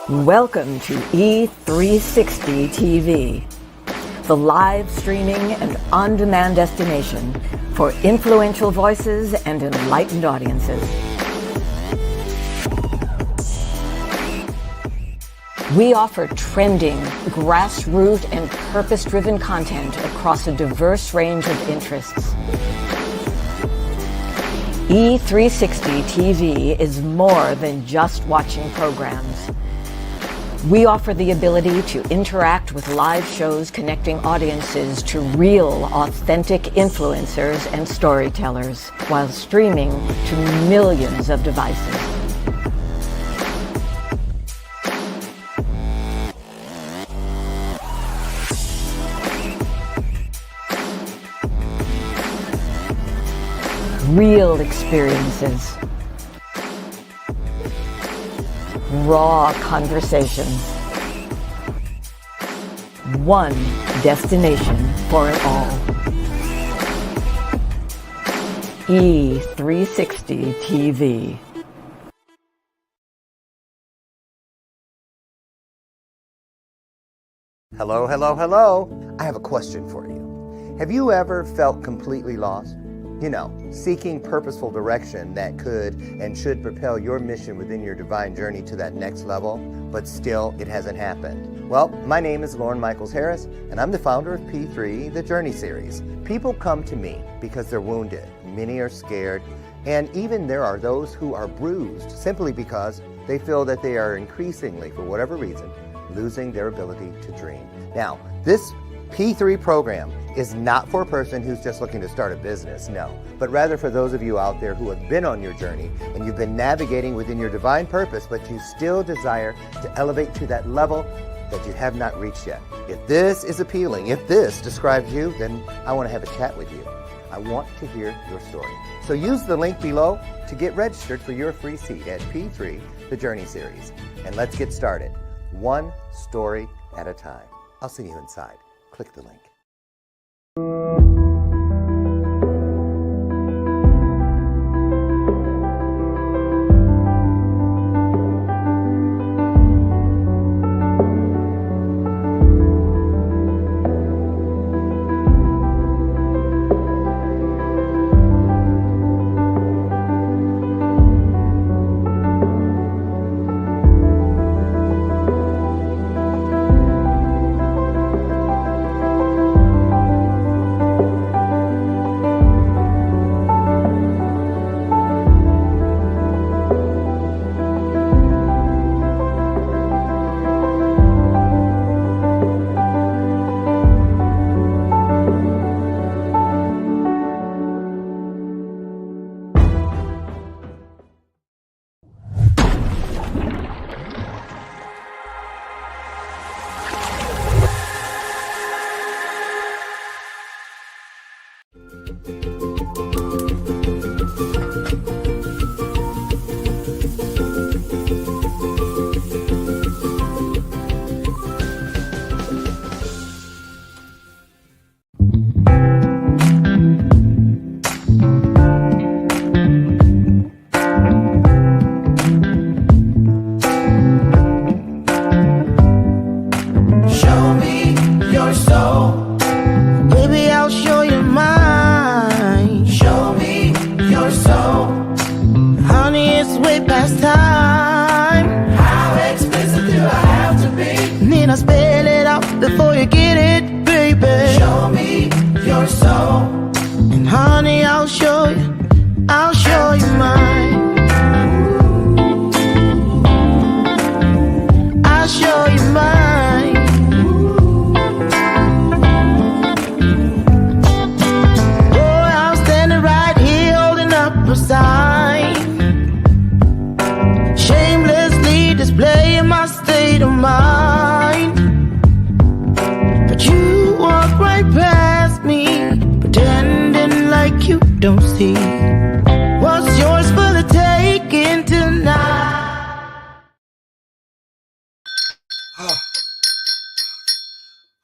Welcome to E360 TV, the live streaming and on-demand destination for influential voices and enlightened audiences. We offer trending, grassroots, and purpose-driven content across a diverse range of interests. E360 TV is more than just watching programs. We offer the ability to interact with live shows connecting audiences to real, authentic influencers and storytellers while streaming to millions of devices. Real experiences. Raw conversations. One destination for it all. E360 TV. Hello, hello, hello. I have a question for you. Have you ever felt completely lost? You know, seeking purposeful direction that could and should propel your mission within your divine journey to that next level, but still it hasn't happened. Well, my name is Lauren Michaels Harris, and I'm the founder of P3, the Journey Series. People come to me because they're wounded. Many are scared, and even there are those who are bruised simply because they feel that they are increasingly, for whatever reason, losing their ability to dream. Now, this P3 program is not for a person who's just looking to start a business, no, but rather for those of you out there who have been on your journey and you've been navigating within your divine purpose, but you still desire to elevate to that level that you have not reached yet. If this is appealing, if this describes you, then I want to have a chat with you. I want to hear your story. So use the link below to get registered for your free seat at P3, the Journey Series. And let's get started, one story at a time. I'll see you inside. Click the link.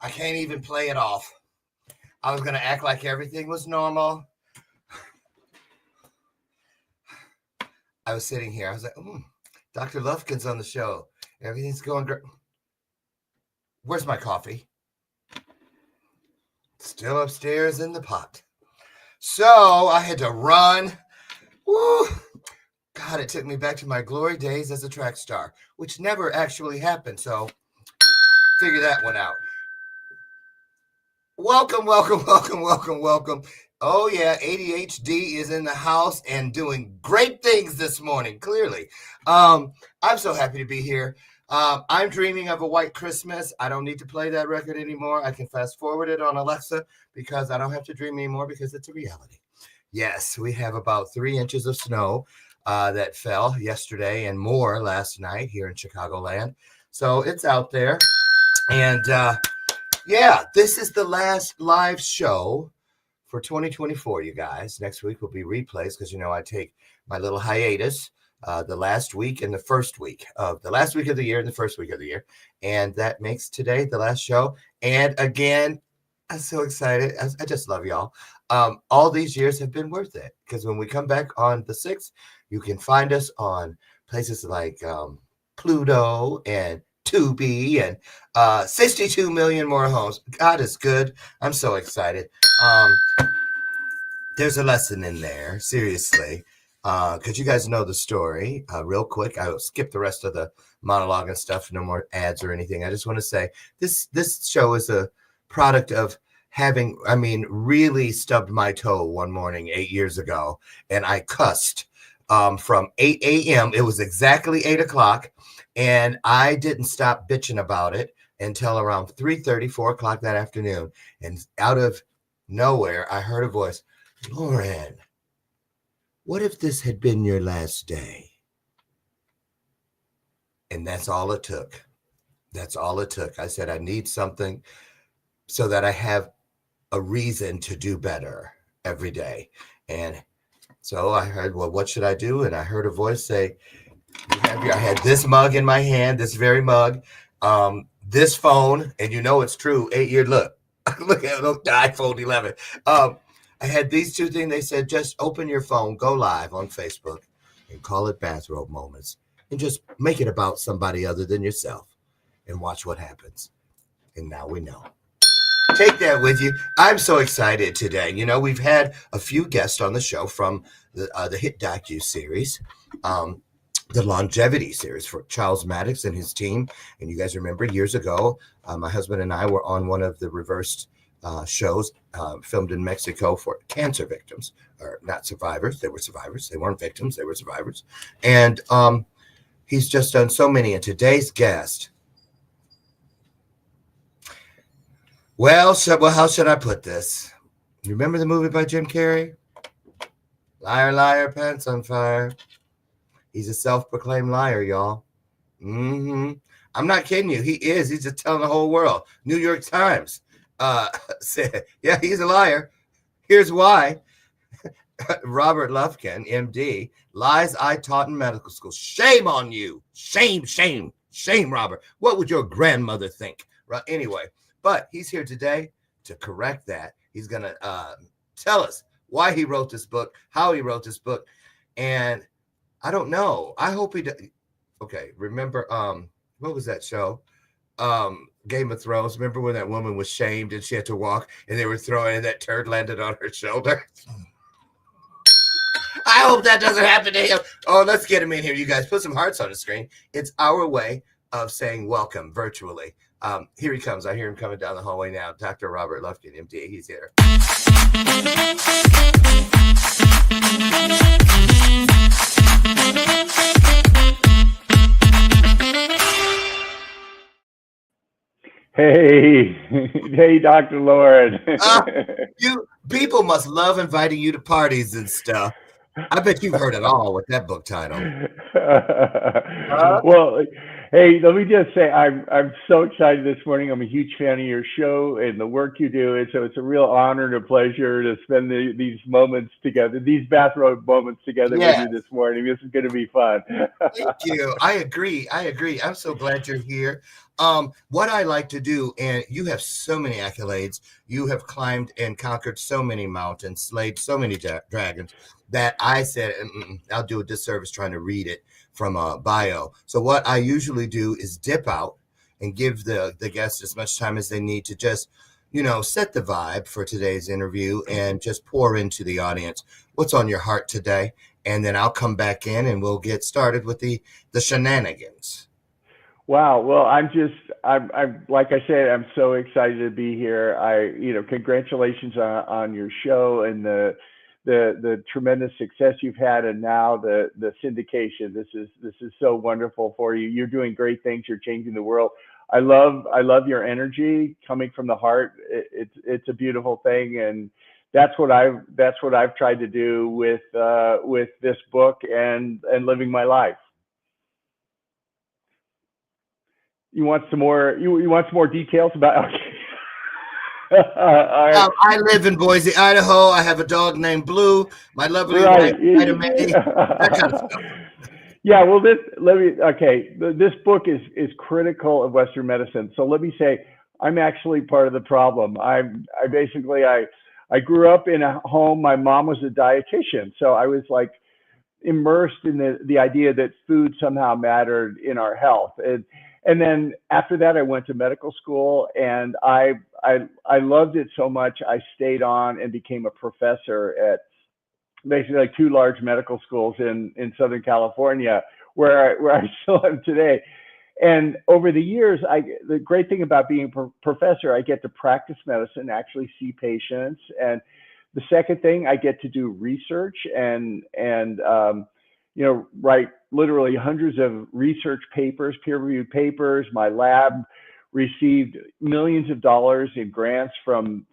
I can't even play it off. I was going to act like everything was normal. I was sitting here. I was like, Dr. Lufkin's on the show. Everything's going great. Where's my coffee? Still upstairs in the pot. So I had to run. Woo. God, it took me back to my glory days as a track star, which never actually happened. So figure that one out. Welcome. Oh, yeah, ADHD is in the house and doing great things this morning, clearly. I'm so happy to be here. I'm dreaming of a white Christmas. I don't need to play that record anymore. I can fast forward it on Alexa because I don't have to dream anymore because it's a reality. Yes, we have about 3 inches of snow that fell yesterday and more last night here in Chicagoland. So it's out there. And yeah, this is the last live show for 2024, you guys. Next week will be replays because, I take my little hiatus the last week and the first week of the last week of the year and the first week of the year. And that makes today the last show. And again, I'm so excited. I just love y'all. All these years have been worth it because when we come back on the 6th, you can find us on places like Pluto and Tubi and 62 million more homes. God is good. I'm so excited. There's a lesson in there, seriously, because you guys know the story. Real quick, I'll skip the rest of the monologue and stuff. No more ads or anything. I just want to say this show is a product of having, really stubbed my toe one morning 8 years ago, and I cussed from 8 a.m. It was exactly 8 o'clock, and I didn't stop bitching about it until around 3:30, 4 o'clock that afternoon. And out of nowhere, I heard a voice, Lauren, what if this had been your last day? And that's all it took. That's all it took. I said, I need something so that I have a reason to do better every day. And so I heard, well, what should I do? And I heard a voice say, I had this mug in my hand, this very mug, this phone, and it's true, 8-year look at the iPhone 11. I had these two things. They said, just open your phone, go live on Facebook, and call it Bathrobe Moments, and just make it about somebody other than yourself, and watch what happens. And now we know. Take that with you. I'm so excited today. We've had a few guests on the show from the hit docu-series, the longevity series for Charles Maddox and his team. And you guys remember years ago, my husband and I were on one of the reversed shows filmed in Mexico for cancer victims, or not survivors. They were survivors. They weren't victims. They were survivors. And he's just done so many. And today's guest, well, how should I put this? You remember the movie by Jim Carrey? Liar, liar, pants on fire. He's a self-proclaimed liar, y'all. I'm not kidding you. He is. He's just telling the whole world. New York Times said, yeah, he's a liar. Here's why. Robert Lufkin, MD, lies I taught in medical school. Shame on you. Shame, shame, shame, Robert. What would your grandmother think? Right? Anyway, but he's here today to correct that. He's going to tell us why he wrote this book, how he wrote this book, and I don't know. I hope he does. Okay, remember, what was that show? Game of Thrones. Remember when that woman was shamed and she had to walk and they were throwing and that turd landed on her shoulder? I hope that doesn't happen to him. Oh, let's get him in here, you guys. Put some hearts on the screen. It's our way of saying welcome virtually. Here he comes. I hear him coming down the hallway now. Dr. Robert Lufkin, MD. He's here. Hey, Dr. Lauren. You people must love inviting you to parties and stuff. I bet you've heard it all with that book title. Well, hey, let me just say I'm so excited this morning. I'm a huge fan of your show and the work you do. So it's a real honor and a pleasure to spend these moments together, these bathrobe moments together with you this morning. This is going to be fun. Thank you. I agree. I'm so glad you're here. What I like to do, and you have so many accolades, you have climbed and conquered so many mountains, slayed so many dragons, that I said, I'll do a disservice trying to read it. from a bio. So what I usually do is dip out and give the guests as much time as they need to just, set the vibe for today's interview and just pour into the audience what's on your heart today. And then I'll come back in and we'll get started with the shenanigans. Wow. Well, I'm like I said, I'm so excited to be here. Congratulations on your show and the tremendous success you've had, and now the syndication. This is so wonderful for you. You're doing great things. You're changing the world. I love your energy coming from the heart. It's a beautiful thing, and that's what I've tried to do with this book and living my life. You want some more? You want some more details about? Okay. I live in Boise, Idaho. I have a dog named Blue. My lovely wife, Ida May. That kind of stuff. Yeah, well, this book is critical of Western medicine. So let me say, I'm actually part of the problem. I grew up in a home. My mom was a dietitian, so I was like immersed in the idea that food somehow mattered in our health. And then after that, I went to medical school, and I loved it so much. I stayed on and became a professor at basically like two large medical schools in Southern California, where I still am today. And over the years, the great thing about being a professor, I get to practice medicine, actually see patients. And the second thing, I get to do research and write literally hundreds of research papers, peer-reviewed papers. My lab received millions of dollars in grants from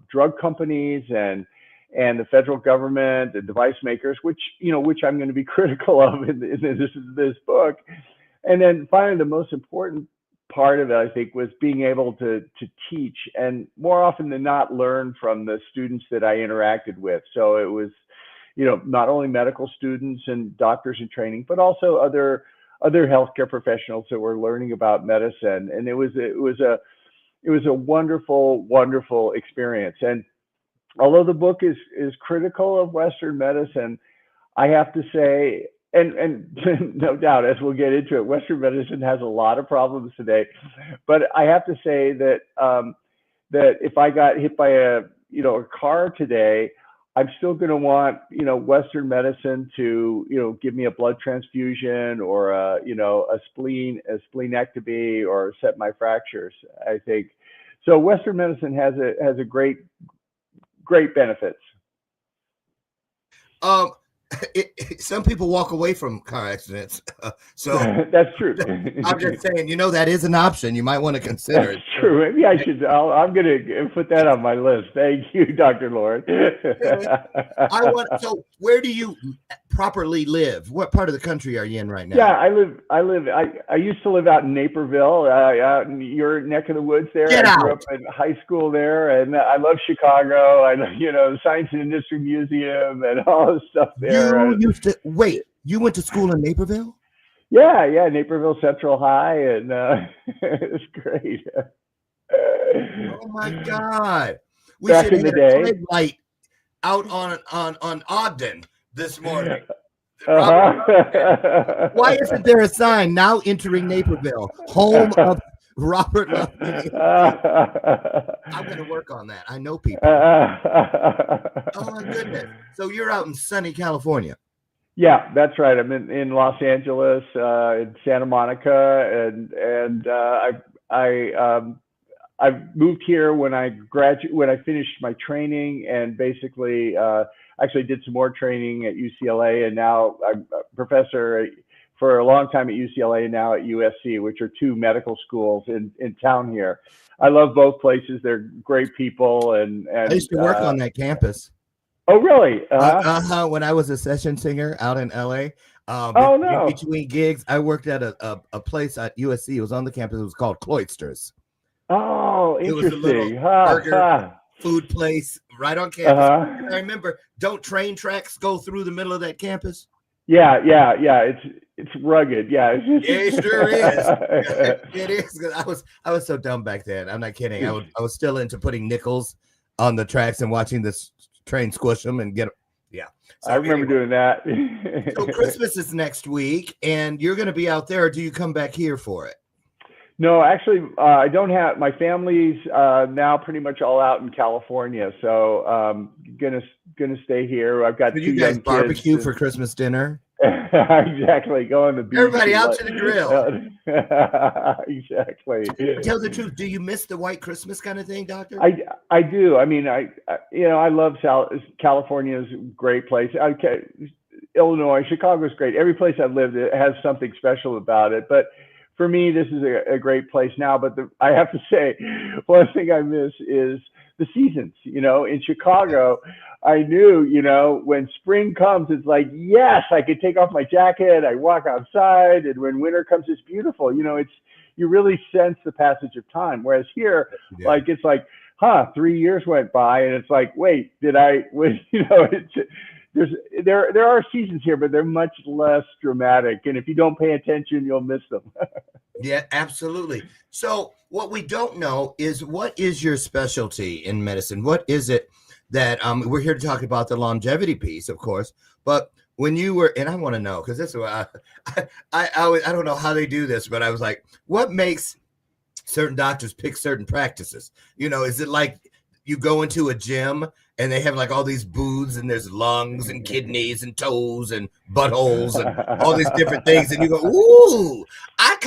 drug companies and the federal government, the device makers, which I'm going to be critical of in this book. And then finally, the most important part of it, I think, was being able to teach, and more often than not, learn from the students that I interacted with. So it was, not only medical students and doctors in training, but also other healthcare professionals that were learning about medicine. And it was a wonderful, wonderful experience. And although the book is critical of Western medicine, I have to say, and no doubt, as we'll get into it, Western medicine has a lot of problems today. But I have to say that that if I got hit by a car today, I'm still going to want Western medicine to give me a blood transfusion or a splenectomy or set my fractures. I think so. Western medicine has a great benefits. Some people walk away from car accidents, so that's true. I'm just saying, that is an option you might want to consider. That's true. Maybe I should. I'm going to put that on my list. Thank you, Dr. Lord. So where do you properly live? What part of the country are you in right now? Yeah, I used to live out in Naperville, out in your neck of the woods there. I grew up in high school there, and I love Chicago. I love, the Science and Industry Museum and all this stuff there. You went to school in Naperville? Yeah, Naperville Central High, and it's great. Oh my God! We Back should in the have day, a light out on Ogden this morning. Why isn't there a sign now entering Naperville, home of Robert Lufkin? I'm going to work on that. I know people. Oh my goodness! So you're out in sunny California. Yeah, that's right. I'm in Los Angeles, in Santa Monica, and I moved here when I finished my training, and basically actually did some more training at UCLA, and now I'm a professor for a long time at UCLA and now at USC, which are two medical schools in town here. I love both places. They're great people, and I used to work on that campus. Oh, really? When I was a session singer out in LA. No. Between gigs, I worked at a place at USC. It was on the campus. It was called Cloisters. Oh, interesting. It was a little burger food place right on campus. I remember, don't train tracks go through the middle of that campus? Yeah. It's rugged. Yeah, it sure is. It is. I was so dumb back then. I'm not kidding. I was still into putting nickels on the tracks and watching this train squish them and get them. Yeah. I So remember doing that. so Christmas is next week, and you're going to be out there, or do you come back here for it? No, actually, I don't have, my family's now pretty much all out in California, so gonna stay here. I've got So two you guys young barbecue kids. for Christmas dinner? Exactly, go on the beach. Everybody out to the grill. Exactly. Tell the truth. Do you miss the white Christmas kind of thing, Doctor? I do. I mean, I love California is a great place. Illinois, Chicago's great. Every place I've lived, it has something special about it. But for me, this is a great place now. But I have to say, one thing I miss is the seasons. In Chicago, I knew, when spring comes, it's like, yes, I could take off my jacket. I walk outside, and when winter comes, it's beautiful. You really sense the passage of time. Whereas here, it's like, 3 years went by, and it's like, wait, there are seasons here, but they're much less dramatic. And if you don't pay attention, you'll miss them. Yeah, absolutely. So what we don't know is, what is your specialty in medicine? What is it that we're here to talk about the longevity piece, of course, but when you were, and I want to know, because this is what I don't know how they do this, but I was like, what makes certain doctors pick certain practices? Is it like you go into a gym and they have like all these booths and there's lungs and kidneys and toes and buttholes and all these different things, and you go, ooh, I'm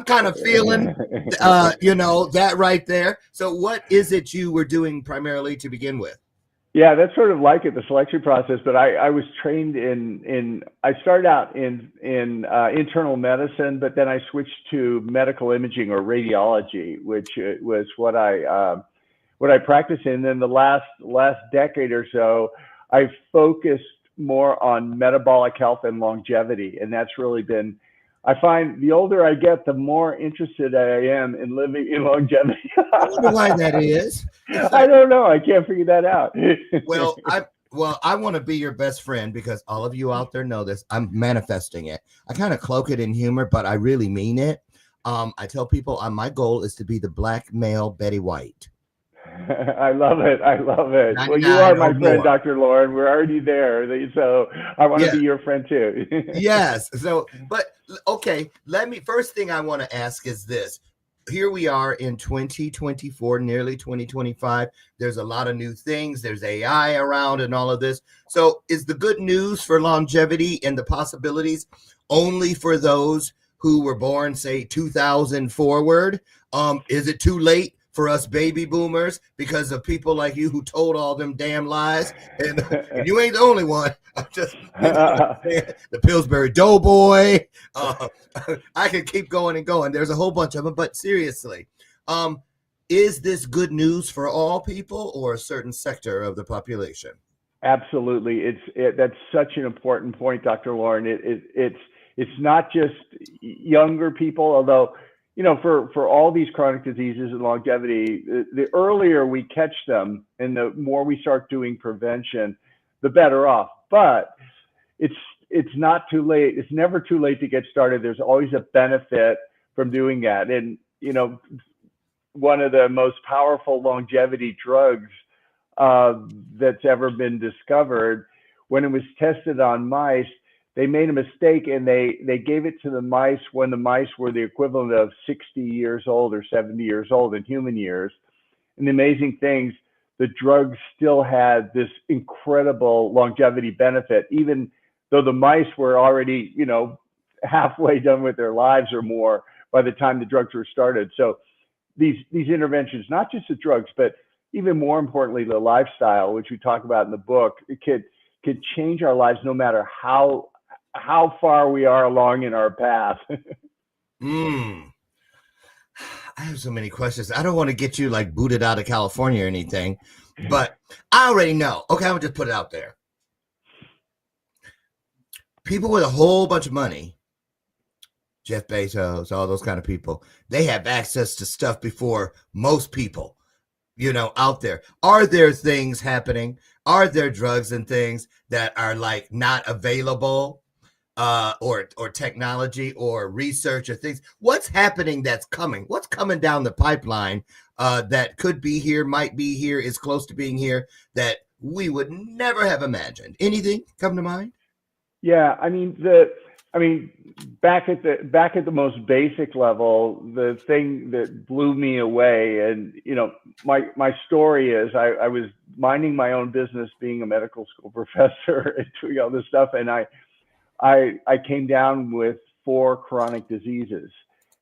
kind of feeling, that right there. So what is it you were doing primarily to begin with? Yeah, that's sort of like it, the selection process. But I was trained I started out in internal medicine, but then I switched to medical imaging or radiology, which was what I practiced in. And then the last decade or so, I've focused more on metabolic health and longevity, and that's really been. I find the older I get, the more interested I am in living in longevity. I wonder why that is. I don't know. I can't figure that out. Well, I want to be your best friend, because all of you out there know this. I'm manifesting it. I kind of cloak it in humor, but I really mean it. I tell people my goal is to be the black male Betty White. I love it. Well, you are my friend, Dr. Lauren. We're already there. So I want to be your friend too. Yes. So, but okay, first thing I want to ask is this. Here we are in 2024, nearly 2025. There's a lot of new things. There's AI around and all of this. So is the good news for longevity and the possibilities only for those who were born, say, 2000 forward? Is it too late for us baby boomers because of people like you who told all them damn lies? And you ain't the only one. I'm just the Pillsbury Doughboy. I could keep going and going. There's a whole bunch of them. But seriously, is this good news for all people or a certain sector of the population? Absolutely. That's such an important point, Dr. Lauren. It's not just younger people, although, for all these chronic diseases and longevity, the earlier we catch them and the more we start doing prevention, the better off. But it's not too late. It's never too late to get started. There's always a benefit from doing that. And, one of the most powerful longevity drugs that's ever been discovered, when it was tested on mice, they made a mistake and they gave it to the mice when the mice were the equivalent of 60 years old or 70 years old in human years. And the amazing things, the drug still had this incredible longevity benefit, even though the mice were already, halfway done with their lives or more by the time the drugs were started. So these interventions, not just the drugs, but even more importantly, the lifestyle, which we talk about in the book, it could change our lives no matter how far we are along in our path. I have so many questions. I don't want to get you like booted out of California or anything, but I already know. Okay, I'm gonna just put it out there. People with a whole bunch of money, Jeff Bezos, all those kind of people, they have access to stuff before most people, out there. Are there things happening? Are there drugs and things that are like not available? Or technology or research or things? What's happening that's coming? What's coming down the pipeline that could be here, might be here, is close to being here, that we would never have imagined. Anything come to mind? Yeah, back at the most basic level, the thing that blew me away, and my story is I was minding my own business, being a medical school professor and doing all this stuff, and I came down with 4 chronic diseases,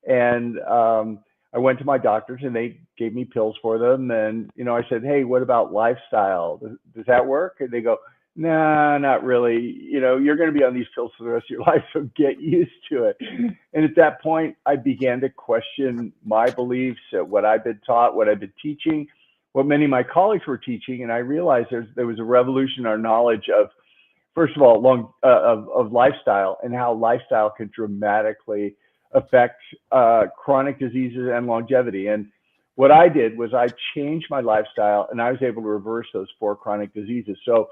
and I went to my doctors and they gave me pills for them, and I said, hey, what about lifestyle? Does that work? And they go, nah, not really. You're going to be on these pills for the rest of your life, so get used to it. And at that point, I began to question my beliefs, what I've been taught, what I've been teaching, what many of my colleagues were teaching. And I realized there was a revolution in our knowledge of, first of all, of lifestyle, and how lifestyle can dramatically affect chronic diseases and longevity. And what I did was I changed my lifestyle, and I was able to reverse those 4 chronic diseases. So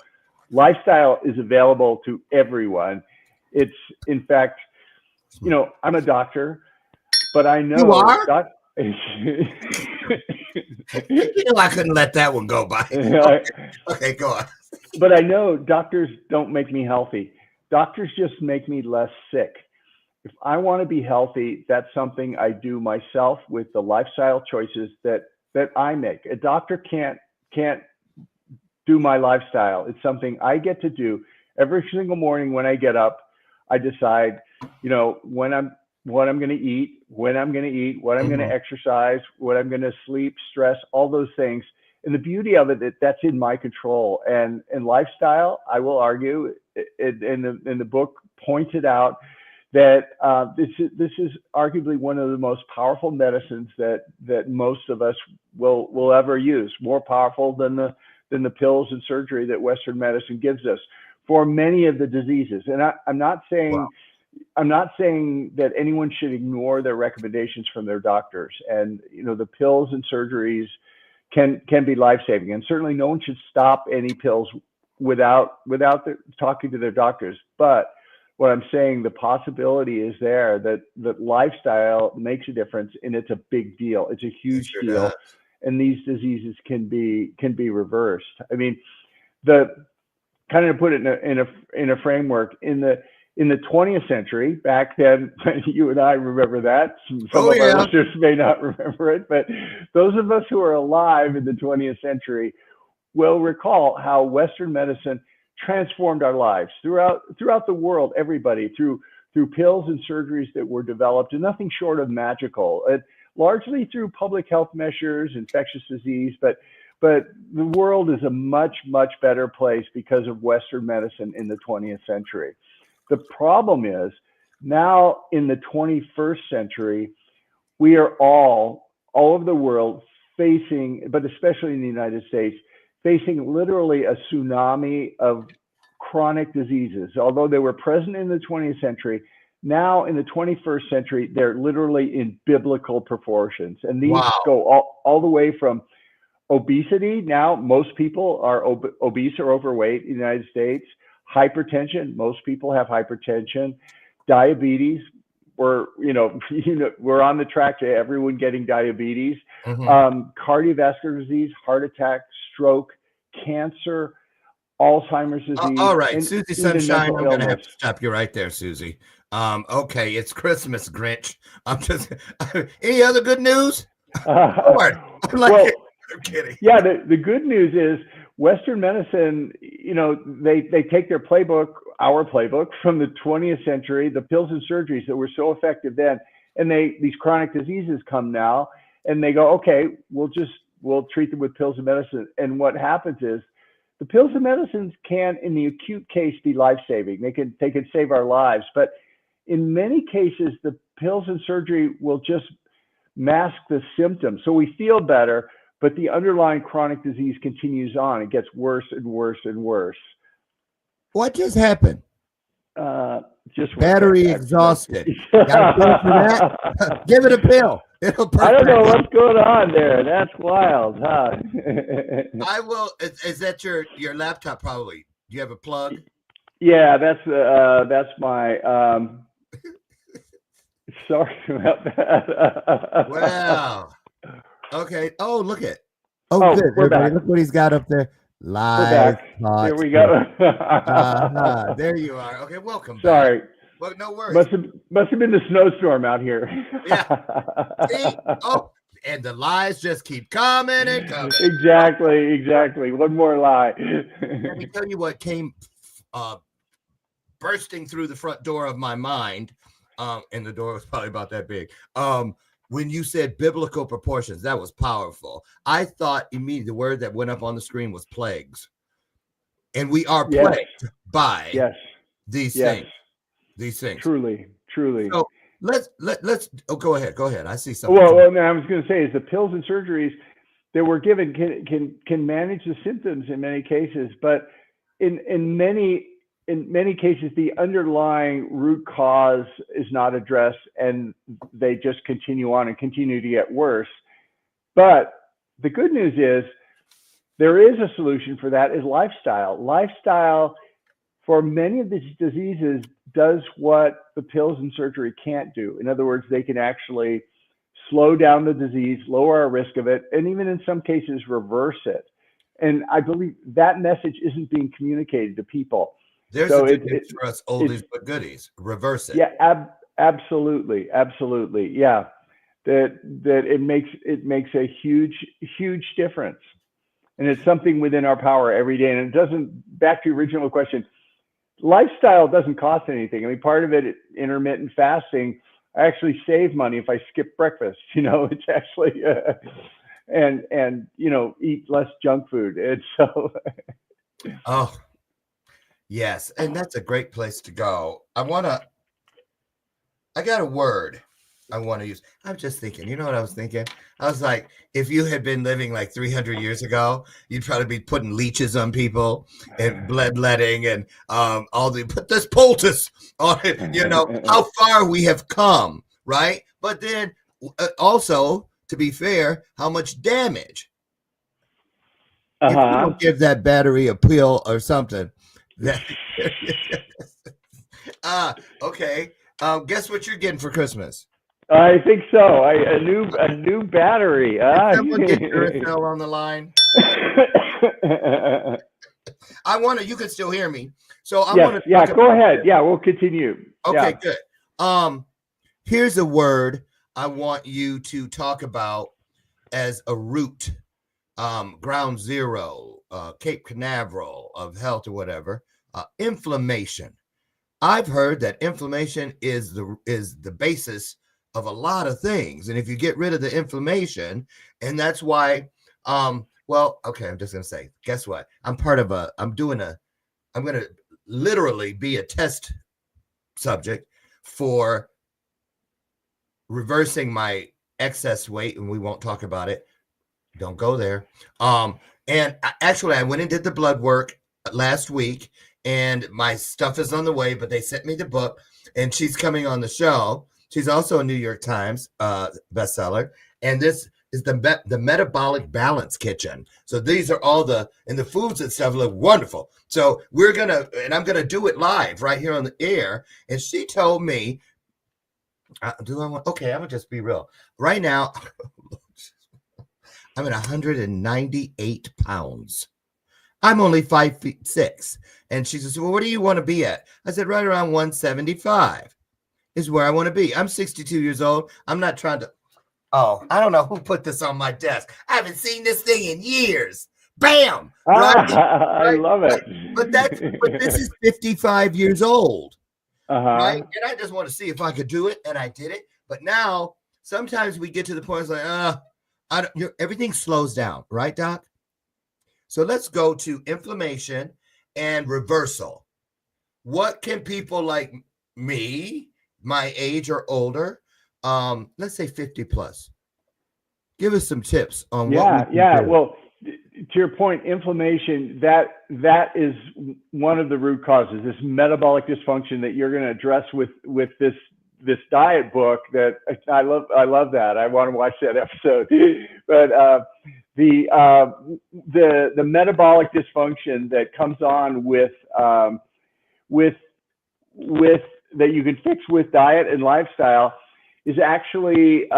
lifestyle is available to everyone. It's, in fact, I'm a doctor, but I know you are. I couldn't let that one go by. Okay, go on. But I know doctors don't make me healthy. Doctors just make me less sick. If I want to be healthy, that's something I do myself with the lifestyle choices that I make. A doctor can't do my lifestyle. It's something I get to do every single morning when I get up. I decide, what I'm going to eat, when I'm going to eat, what I'm going to exercise, what I'm going to sleep, stress, all those things. And the beauty of it, that's in my control. And lifestyle, I will argue, in the book pointed out that this is arguably one of the most powerful medicines that most of us will ever use, more powerful than the pills and surgery that Western medicine gives us for many of the diseases. And I'm not saying Wow. I'm not saying that anyone should ignore their recommendations from their doctors. And the pills and surgeries can be life-saving, and certainly no one should stop any pills without talking to their doctors. But what I'm saying, the possibility is there that lifestyle makes a difference, and it's a big deal. It's a huge deal. Does. And these diseases can be reversed. I mean, the kind of put it in a framework in the 20th century, back then, you and I remember that. Some of our listeners may not remember it, but those of us who are alive in the 20th century will recall how Western medicine transformed our lives throughout the world. Everybody through pills and surgeries that were developed, and nothing short of magical. Largely through public health measures, infectious disease, but the world is a much, much better place because of Western medicine in the 20th century. The problem is now in the 21st century, we are all over the world facing, but especially in the United States, facing literally a tsunami of chronic diseases. Although they were present in the 20th century, now in the 21st century, they're literally in biblical proportions. And these go all the way from obesity. Now, most people are obese or overweight in the United States. Hypertension, most people have hypertension. Diabetes, we're on the track to everyone getting diabetes. Cardiovascular disease, heart attack, stroke, cancer, Alzheimer's disease. All right, Susie Sunshine, I'm going to have to stop you right there, Susie. Okay, it's Christmas, Grinch. Any other good news? I'm kidding. Yeah, the good news is Western medicine, they take their playbook, our playbook from the 20th century, the pills and surgeries that were so effective then, and these chronic diseases come now, and they go, okay, we'll treat them with pills and medicine. And what happens is the pills and medicines can, in the acute case, be life-saving. They can save our lives, but in many cases, the pills and surgery will just mask the symptoms. So we feel better, but the underlying chronic disease continues on. It gets worse and worse and worse. What just happened? Just battery exhausted. Got a pill for that? Give it a pill. I don't know what's going on there. That's wild, huh? I will. Is that your laptop? Probably. Do you have a plug? Yeah, that's my. Sorry about that. Wow. Okay. Oh, look at. Oh, good. Everybody, look what he's got up there. Live. We're back. Hot. Here we go. There you are. Okay, welcome back. Sorry. Well, no worries. Must have been the snowstorm out here. Yeah. See? Oh, and the lies just keep coming and coming. Exactly. One more lie. Let me tell you what came bursting through the front door of my mind, and the door was probably about that big. When you said biblical proportions, that was powerful. I thought immediately the word that went up on the screen was plagues. And we are plagued by these things. These things. Truly. So let's go ahead. I see something. Well, I was going to say is the pills and surgeries that we're given can manage the symptoms in many cases, but in many cases the underlying root cause is not addressed, and they just continue on and continue to get worse. But the good news is there is a solution for that, is lifestyle. Lifestyle for many of these diseases does what the pills and surgery can't do. In other words, they can actually slow down the disease, lower our risk of it, and even in some cases reverse it. And I believe that message isn't being communicated to people. There's a good news for us oldies but goodies. Reverse it. Yeah, absolutely. Yeah, that it makes a huge difference, and it's something within our power every day. And it doesn't. Back to the original question, lifestyle doesn't cost anything. I mean, part of it, intermittent fasting, I actually save money if I skip breakfast. It's actually and eat less junk food. And so. Oh. Yes, and that's a great place to go. I got a word I want to use. I'm just thinking, you know what I was thinking? I was like, if you had been living like 300 years ago, you'd probably be putting leeches on people and bloodletting and put this poultice on it, how far we have come, right? But then also, to be fair, how much damage. If you don't give that battery a pill or something. Okay. Guess what you're getting for Christmas? I think so. A new battery. Did someone get Duracell on the line? You can still hear me. So I want to. Yeah, go ahead. Yeah, we'll continue. Okay, good. Here's a word I want you to talk about as a root, ground zero, Cape Canaveral of health or whatever. Inflammation. I've heard that inflammation is the basis of a lot of things, and if you get rid of the inflammation, and that's why, I'm just gonna say, guess what? I'm going to literally be a test subject for reversing my excess weight, and we won't talk about it. Don't go there. And I went and did the blood work last week, and my stuff is on the way, but they sent me the book, and she's coming on the show. She's also a New York Times bestseller, and this is the Metabolic Balance Kitchen. So these are all the foods and stuff look wonderful. So I'm gonna do it live right here on the air. And she told me, okay, I'm gonna just be real. Right now, I'm at 198 pounds. I'm only 5'6". And she says, well, what do you want to be at? I said, right around 175 is where I want to be. I'm 62 years old. I'm not trying to. Oh, I don't know who put this on my desk. I haven't seen this thing in years. Bam! Right? I love it. But this is 55 years old. Right? And I just want to see if I could do it. And I did it. But now sometimes we get to the point, it's like, everything slows down. Right, Doc? So let's go to inflammation and reversal. What can people like me, my age or older, let's say 50 plus, give us some tips on what we can do. Well, to your point, inflammation, that is one of the root causes, this metabolic dysfunction that you're going to address with this diet book that I love that. I want to watch that episode. But the metabolic dysfunction that comes on with that you can fix with diet and lifestyle is actually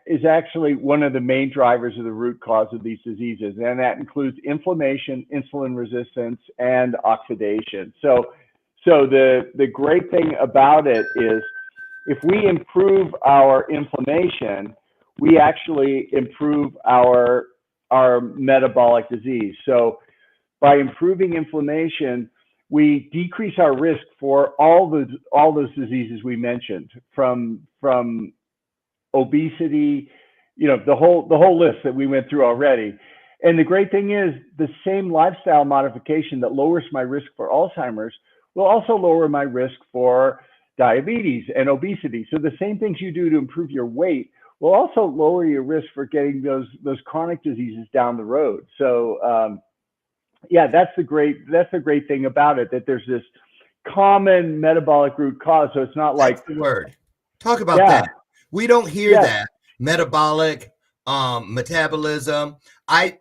is actually one of the main drivers of the root cause of these diseases, and that includes inflammation, insulin resistance, and oxidation. So the great thing about it is, if we improve our inflammation, we actually improve our metabolic disease. So by improving inflammation, we decrease our risk for all those diseases we mentioned, from obesity, the whole list that we went through already. And the great thing is, the same lifestyle modification that lowers my risk for Alzheimer's will also lower my risk for diabetes and obesity. So the same things you do to improve your weight will also lower your risk for getting those chronic diseases down the road. So yeah, that's the great thing about it, that there's this common metabolic root cause. So it's not like the word. Talk about that. We don't hear that. Metabolic, metabolism. I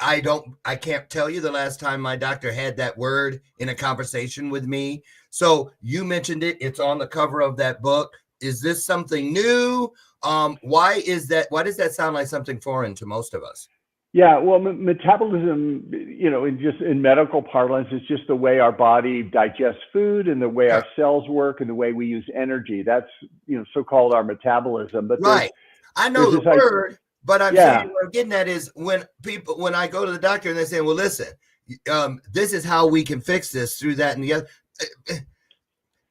can't tell you the last time my doctor had that word in a conversation with me. So you mentioned it. It's on the cover of that book. Is this something new? Why does that sound like something foreign to most of us? Yeah, well, metabolism, in medical parlance, is just the way our body digests food and the way our cells work and the way we use energy. That's, so-called our metabolism. But right. I know the word, but I'm saying what I'm getting at is, when I go to the doctor and they say, well, listen, this is how we can fix this through that and the other.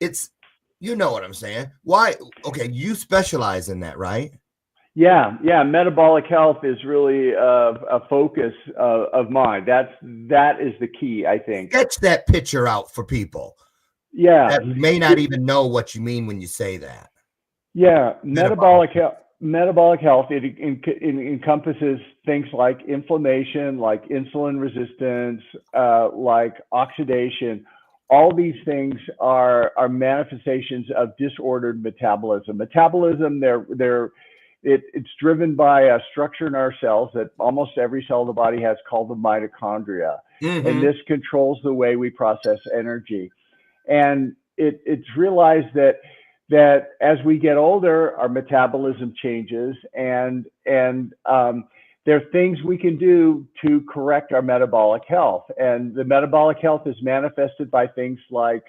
It's, what I'm saying. Why? Okay, you specialize in that, right? Yeah. Metabolic health is really a focus of mine. That is the key, I think. Sketch that picture out for people. Yeah, that may not even know what you mean when you say that. Yeah, metabolic health. It encompasses things like inflammation, like insulin resistance, like oxidation. All these things are manifestations of disordered metabolism. It's driven by a structure in our cells that almost every cell of the body has, called the mitochondria. Mm-hmm. And this controls the way we process energy. And it's realized that as we get older, our metabolism changes, and there are things we can do to correct our metabolic health. And the metabolic health is manifested by things like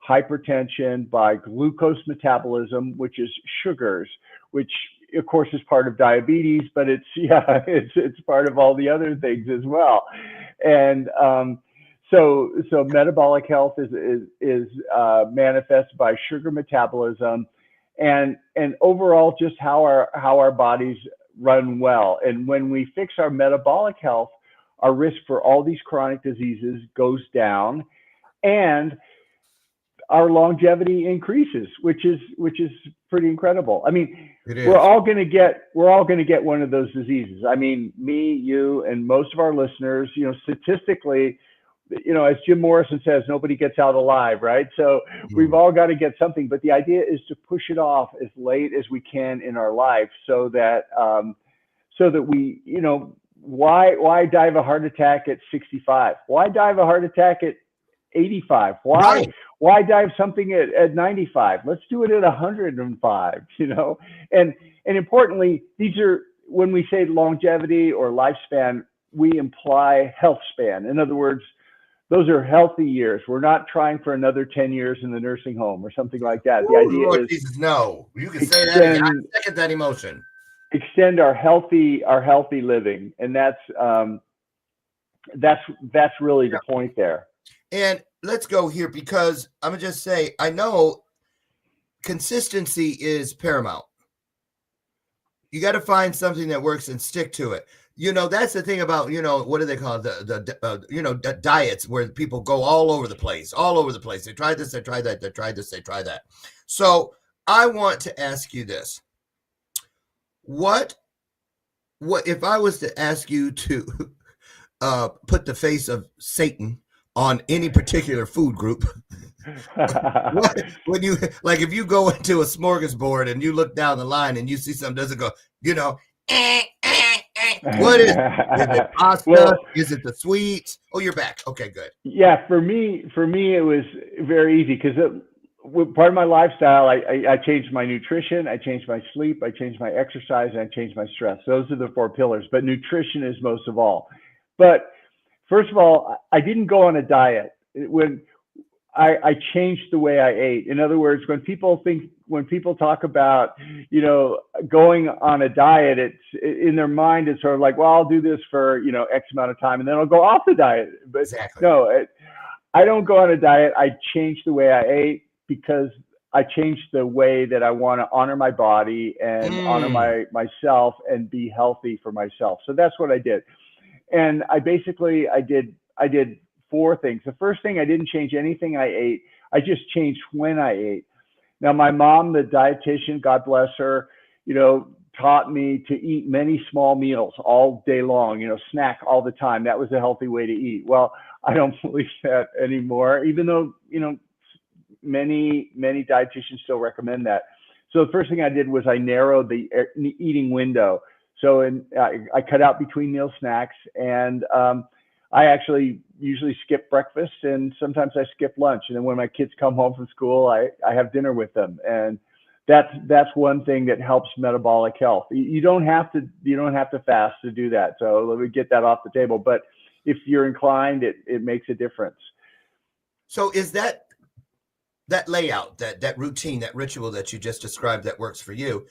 hypertension, by glucose metabolism, which is sugars, which of course is part of diabetes, but it's part of all the other things as well. And so metabolic health is manifested by sugar metabolism, and overall just how our bodies run well. And when we fix our metabolic health, our risk for all these chronic diseases goes down, and our longevity increases, which is pretty incredible. I mean, we're all going to get one of those diseases. I mean, me, you, and most of our listeners, statistically, as Jim Morrison says, nobody gets out alive, right? So we've all got to get something, but the idea is to push it off as late as we can in our life, so that we, why die of a heart attack at 65? Why die of a heart attack at 85? Why die of something at 95? Let's do it at 105, and importantly, these are, when we say longevity or lifespan, we imply health span. In other words, those are healthy years. We're not trying for another 10 years in the nursing home or something like that. The idea Lord is, Jesus, no. You can say that again. I second that emotion. Extend our healthy living, and that's really the point there. And let's go here, because I'm gonna just say, I know consistency is paramount. You got to find something that works and stick to it. That's the thing about, what do they call it? The diets, where people go all over the place. They try this, they try that, they try this, they try that. So I want to ask you this. What if I was to ask you to put the face of Satan on any particular food group? When you, like, if you go into a smorgasbord and you look down the line and you see something doesn't go, what is it? Pasta? Well, is it the sweets? Oh, you're back. Okay, good. Yeah, for me, it was very easy, because part of my lifestyle, I changed my nutrition, I changed my sleep, I changed my exercise, and I changed my stress. Those are the 4 pillars, but nutrition is most of all. But first of all, I didn't go on a diet. When I changed the way I ate. In other words, when people talk about, going on a diet, it's in their mind, it's sort of like, well, I'll do this for, X amount of time and then I'll go off the diet. But Exactly. no, I don't go on a diet. I changed the way I ate because I changed the way that I want to honor my body and honor myself and be healthy for myself. So that's what I did. And I did 4 things. The first thing, I didn't change anything I ate. I just changed when I ate. Now, my mom, the dietitian, God bless her, taught me to eat many small meals all day long, snack all the time. That was a healthy way to eat. Well, I don't believe that anymore, even though, many dietitians still recommend that. So the first thing I did was I narrowed the eating window. So I cut out between meal snacks, and I actually usually skip breakfast, and sometimes I skip lunch. And then when my kids come home from school, I have dinner with them. And that's one thing that helps metabolic health. You don't have to fast to do that. So let me get that off the table. But if you're inclined, it makes a difference. So is that layout, that routine, that ritual that you just described that works for you,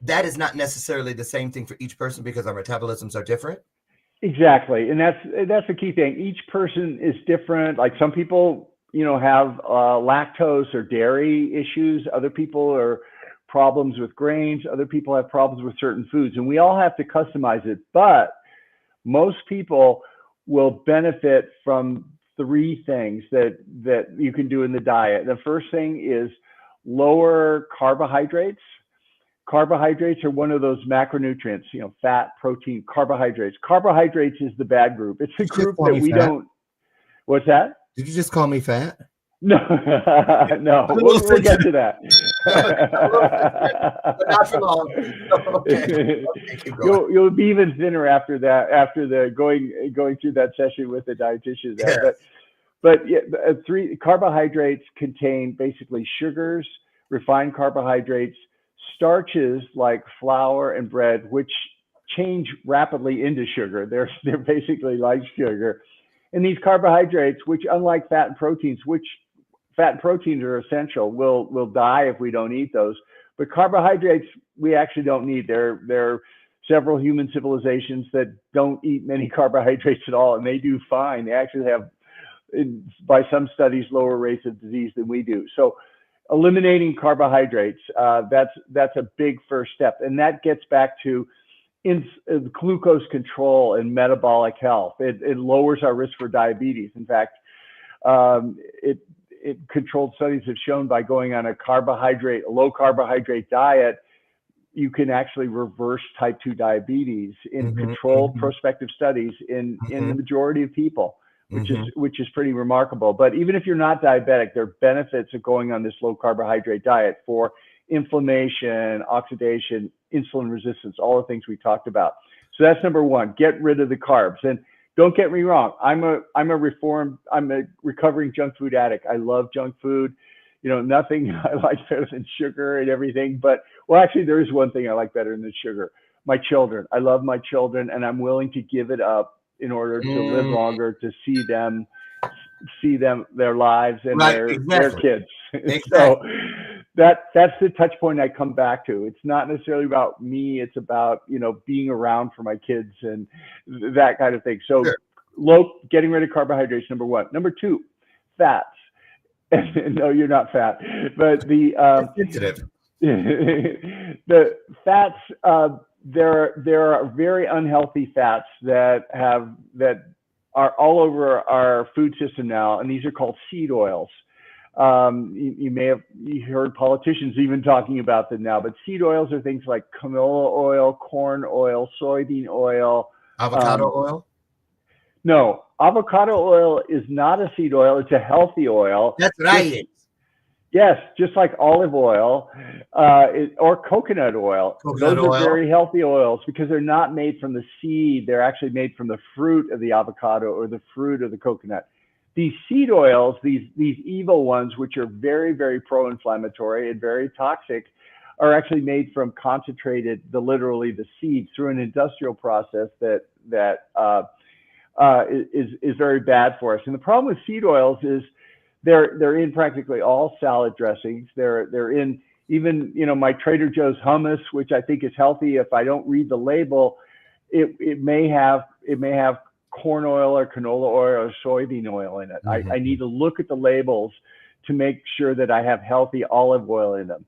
that is not necessarily the same thing for each person because our metabolisms are different? Exactly. And that's the key thing. Each person is different. Like some people, have lactose or dairy issues. Other people are problems with grains. Other people have problems with certain foods, and we all have to customize it. But most people will benefit from 3 things that you can do in the diet. The first thing is lower carbohydrates. Carbohydrates are one of those macronutrients, fat, protein, carbohydrates. Carbohydrates is the bad group. It's the group that we don't. What's that? Did you just call me fat? No, no, we'll get to that. Not for long. Okay. You'll be even thinner after that, after the going through that session with the dietitian there. Yes. But yeah, 3 carbohydrates contain basically sugars, refined carbohydrates, starches like flour and bread, which change rapidly into sugar. They're basically like sugar. And these carbohydrates, which unlike fat and proteins, which fat and proteins are essential, will die if we don't eat those. But carbohydrates, we actually don't need. There are several human civilizations that don't eat many carbohydrates at all, and they do fine. They actually have, by some studies, lower rates of disease than we do. So eliminating carbohydrates, that's a big first step. And that gets back to glucose control and metabolic health. It lowers our risk for diabetes. In fact, controlled studies have shown by going on a low carbohydrate diet, you can actually reverse type 2 diabetes in controlled prospective studies in the majority of people, which is pretty remarkable. But even if you're not diabetic, there are benefits of going on this low carbohydrate diet for inflammation, oxidation, insulin resistance, all the things we talked about. So that's number 1, get rid of the carbs. And don't get me wrong, I'm a recovering junk food addict. I love junk food. Nothing I like better than sugar and everything. But, well, actually, there is one thing I like better than sugar. My children. I love my children, and I'm willing to give it up in order to live longer, to see them, their lives and their kids. Exactly. So that's the touch point I come back to. It's not necessarily about me. It's about, being around for my kids and that kind of thing. So getting rid of carbohydrates, number 1. Number 2, fats. No, you're not fat, but the fats, there are very unhealthy fats that are all over our food system now, and these are called seed oils. You may have heard politicians even talking about them now, but seed oils are things like canola oil, corn oil, soybean oil, avocado oil. No, avocado oil is not a seed oil. It's a healthy oil. That's what I eat. Yes, just like olive oil or coconut oil. Those are very healthy oils because they're not made from the seed. They're actually made from the fruit of the avocado or the fruit of the coconut. these seed oils, these evil ones, which are very, very pro-inflammatory and very toxic, are actually made from concentrated, literally the seeds, through an industrial process that is very bad for us. And the problem with seed oils is they're in practically all salad dressings. They're in even, my Trader Joe's hummus, which I think is healthy. If I don't read the label, it may have corn oil or canola oil or soybean oil in it. I need to look at the labels to make sure that I have healthy olive oil in them.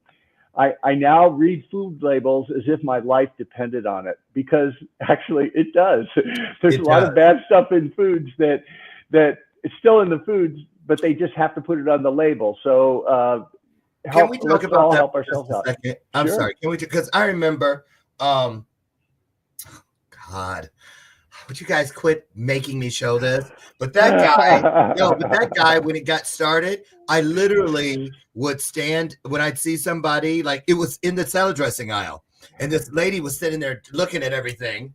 I now read food labels as if my life depended on it, because actually it does. There's a lot of bad stuff in foods that it's still in the foods, but they just have to put it on the label. So can we talk about that help for ourselves just a out? second? I'm Sure. sorry. Can we? Because I remember, God, would you guys quit making me show this? But that guy, when it got started, I literally would stand when I'd see somebody, like it was in the salad dressing aisle, and this lady was sitting there looking at everything.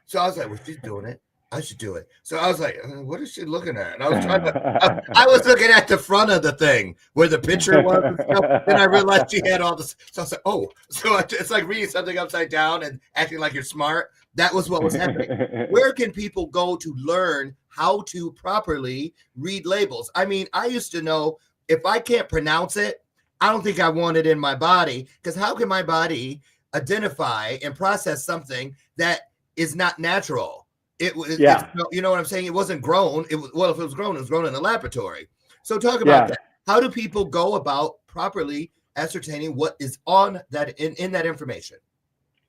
So I was like, well, she's doing it, I should do it. So I was like, what is she looking at? And I was trying to, I was looking at the front of the thing where the picture was and stuff. Then I realized she had all this. So I was like, oh, so it's like reading something upside down and acting like you're smart. That was what was happening. Where can people go to learn how to properly read labels? I mean, I used to know if I can't pronounce it, I don't think I want it in my body, because how can my body identify and process something that is not natural? You know what I'm saying? It wasn't grown. If it was grown, it was grown in a laboratory. So talk about that. How do people go about properly ascertaining what is on that in that information?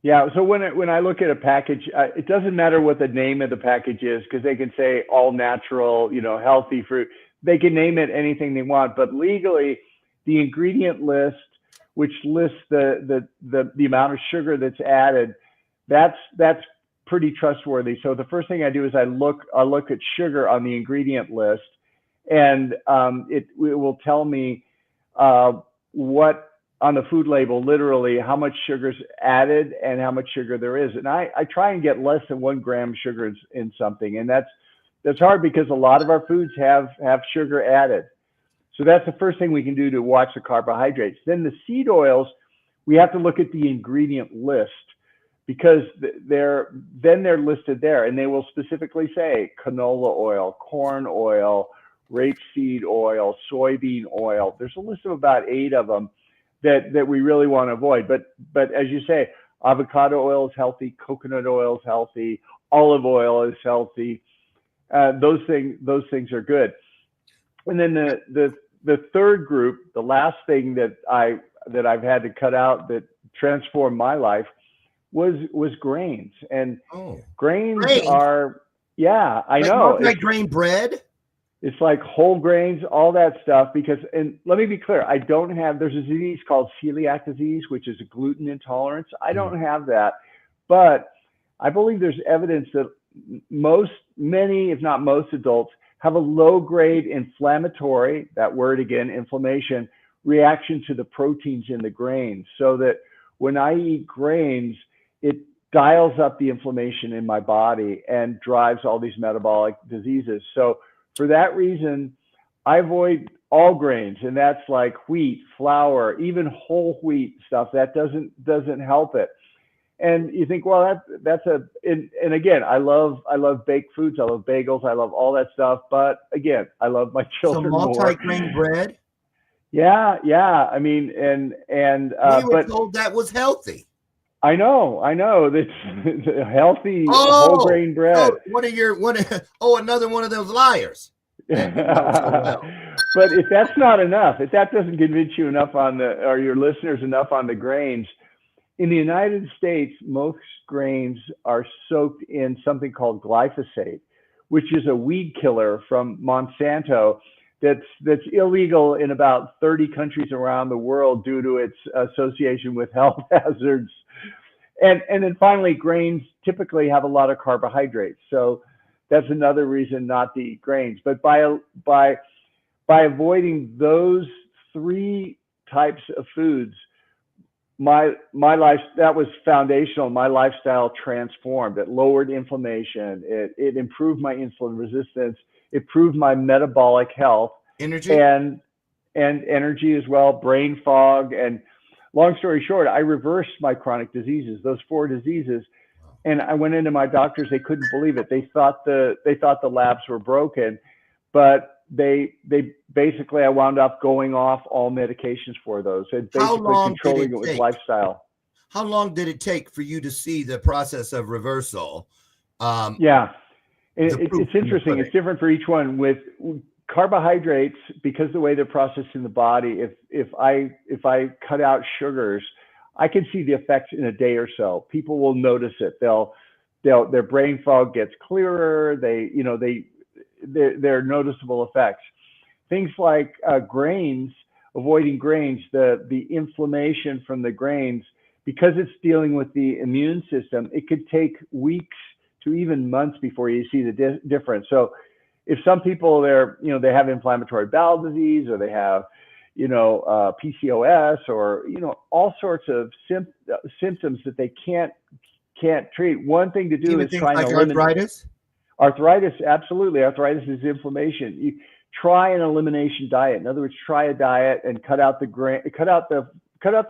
Yeah. So when I look at a package, it doesn't matter what the name of the package is, because they can say all natural, healthy fruit. They can name it anything they want, but legally, the ingredient list, which lists the amount of sugar that's added, that's pretty trustworthy. So the first thing I do is I look at sugar on the ingredient list, and it will tell me what on the food label, literally how much sugar's added and how much sugar there is. And I try and get less than 1 gram sugar in something, and that's hard because a lot of our foods have sugar added. So that's the first thing we can do to watch the carbohydrates. Then the seed oils, we have to look at the ingredient list, because they're listed there, and they will specifically say canola oil, corn oil, rapeseed oil, soybean oil. There's a list of about 8 of them that we really want to avoid. But as you say, avocado oil is healthy, coconut oil is healthy, olive oil is healthy. Those things are good. And then the third group, the last thing that I've had to cut out that transformed my life was grains. And grains are, I know. Multi-grain bread? It's like whole grains, all that stuff. Because, and let me be clear, there's a disease called celiac disease, which is a gluten intolerance. I don't have that, but I believe there's evidence that many, if not most adults have a low grade inflammatory, that word again, inflammation, reaction to the proteins in the grains. So that when I eat grains, it dials up the inflammation in my body and drives all these metabolic diseases. So for that reason, I avoid all grains, and that's like wheat, flour, even whole wheat stuff. That doesn't help it. And you think, well, and again, I love baked foods. I love bagels. I love all that stuff. But again, I love my children more. So multi-grain bread? Yeah. I mean, we were told that was healthy. I know. That's healthy whole grain bread. Another one of those liars. But if that's not enough, if that doesn't convince you enough or your listeners enough on the grains, in the United States, most grains are soaked in something called glyphosate, which is a weed killer from Monsanto that's illegal in about 30 countries around the world due to its association with health hazards. And then finally, grains typically have a lot of carbohydrates. So that's another reason not to eat grains. But by avoiding those 3 types of foods, my life, that was foundational. My lifestyle transformed. It lowered inflammation. It improved my insulin resistance. improved my metabolic health, Energy. and energy as well, brain fog. And long story short, I reversed my chronic diseases, those 4 diseases. And I went into my doctors, they couldn't believe it. They thought the labs were broken, but they basically, I wound up going off all medications for those and basically controlling it with lifestyle. How long did it take for you to see the process of reversal? Yeah, it's interesting. It's different for each one. With carbohydrates, because the way they're processed in the body, if I cut out sugars, I can see the effects in a day or so. People will notice it. Their brain fog gets clearer. They're noticeable effects. Things like grains, avoiding grains, the inflammation from the grains, because it's dealing with the immune system, it could take weeks to even months before you see the difference. So if some people they have inflammatory bowel disease, or they have PCOS, or all sorts of symptoms that they can't treat, one thing to do is try and eliminate arthritis. Arthritis, absolutely. Arthritis is inflammation. You try an elimination diet. In other words, try a diet and cut out the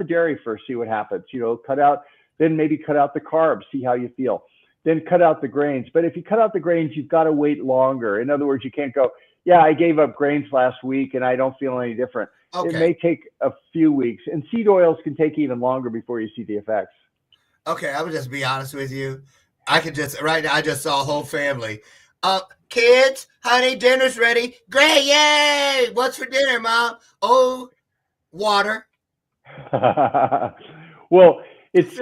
dairy first, see what happens. Then maybe cut out the carbs, see how you feel. Then cut out the grains. But if you cut out the grains, you've got to wait longer. In other words, you can't go, yeah, I gave up grains last week and I don't feel any different. Okay. It may take a few weeks, and seed oils can take even longer before you see the effects. Okay, I would just be honest with you. Right now, I just saw a whole family. Kids, honey, dinner's ready. Great, yay! What's for dinner, Mom? Oh, water. Well, it's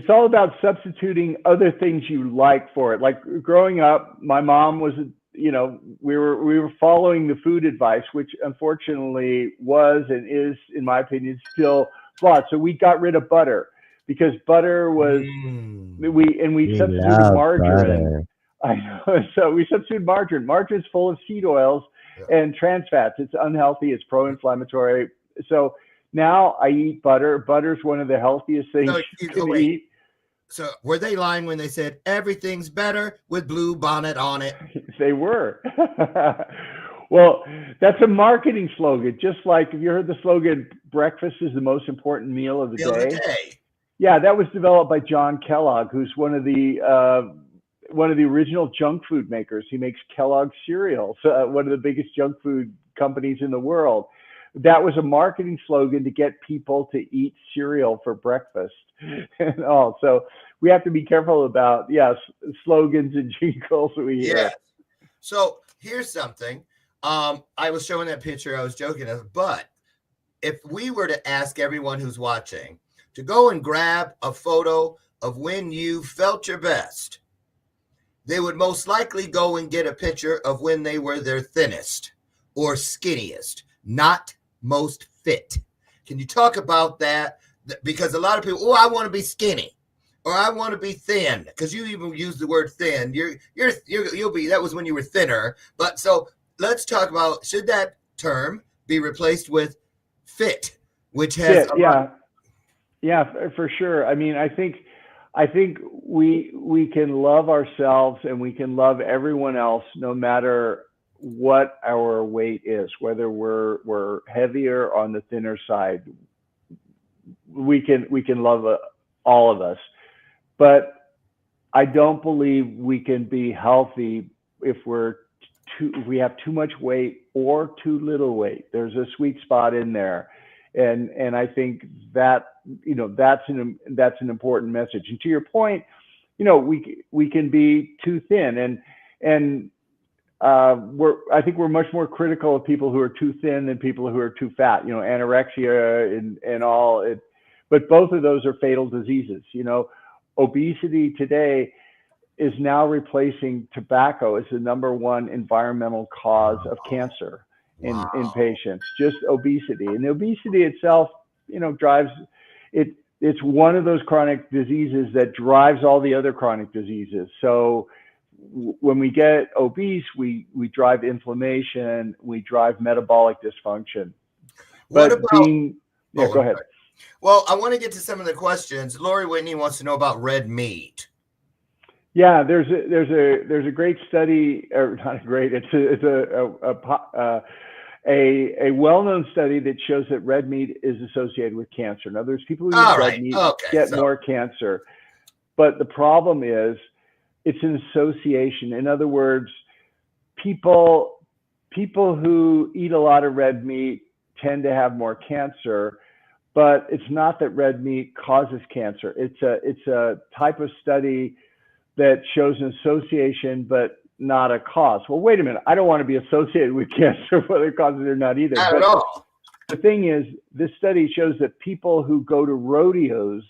all about substituting other things you like for it. Like growing up, my mom was, we were following the food advice, which unfortunately was and is, in my opinion, still flawed. So we got rid of butter, because butter was we substituted margarine. Butter. I know. So we substituted margarine. Margarine's full of seed oils and trans fats. It's unhealthy. It's pro-inflammatory. So now I eat butter. Butter's one of the healthiest things you can eat. So were they lying when they said everything's better with blue bonnet on it? They were. Well, that's a marketing slogan. Just like, have you heard the slogan, breakfast is the most important meal of the day? Yeah, that was developed by John Kellogg, who's one of the original junk food makers. He makes Kellogg cereal, one of the biggest junk food companies in the world. That was a marketing slogan to get people to eat cereal for breakfast and all. So we have to be careful about, slogans and jingles we hear. Yeah. So here's something. I was showing that picture. I was joking, but if we were to ask everyone who's watching to go and grab a photo of when you felt your best, they would most likely go and get a picture of when they were their thinnest or skinniest, not most fit. Can you talk about that? Because a lot of people, I want to be skinny, or I want to be thin. Because you even use the word thin. You'll be. That was when you were thinner. But so let's talk about, should that term be replaced with fit, which has yeah, for sure. I mean, I think we can love ourselves and we can love everyone else, no matter what our weight is, whether we're heavier or on the thinner side. We can love all of us, but I don't believe we can be healthy if we have too much weight or too little weight. There's a sweet spot in there, and I think that that's an important message. And to your point, we can be too thin, and I think we're much more critical of people who are too thin than people who are too fat. Anorexia and all it. But both of those are fatal diseases. Obesity today is now replacing tobacco as the #1 environmental cause of cancer in patients, just obesity. And obesity itself, drives it. It's one of those chronic diseases that drives all the other chronic diseases. So when we get obese, we drive inflammation, we drive metabolic dysfunction. Go ahead. Well, I want to get to some of the questions. Lori Whitney wants to know about red meat. Yeah, there's a great study, or not a great. It's a well-known study that shows that red meat is associated with cancer. Now, there's people who All eat red right. meat Okay. get So, more cancer, but the problem is it's an association. In other words, people who eat a lot of red meat tend to have more cancer, but it's not that red meat causes cancer. It's a type of study that shows an association, but not a cause. Well, wait a minute. I don't want to be associated with cancer, whether it causes it or not either. not But at all. the thing is, this study shows that people who go to rodeos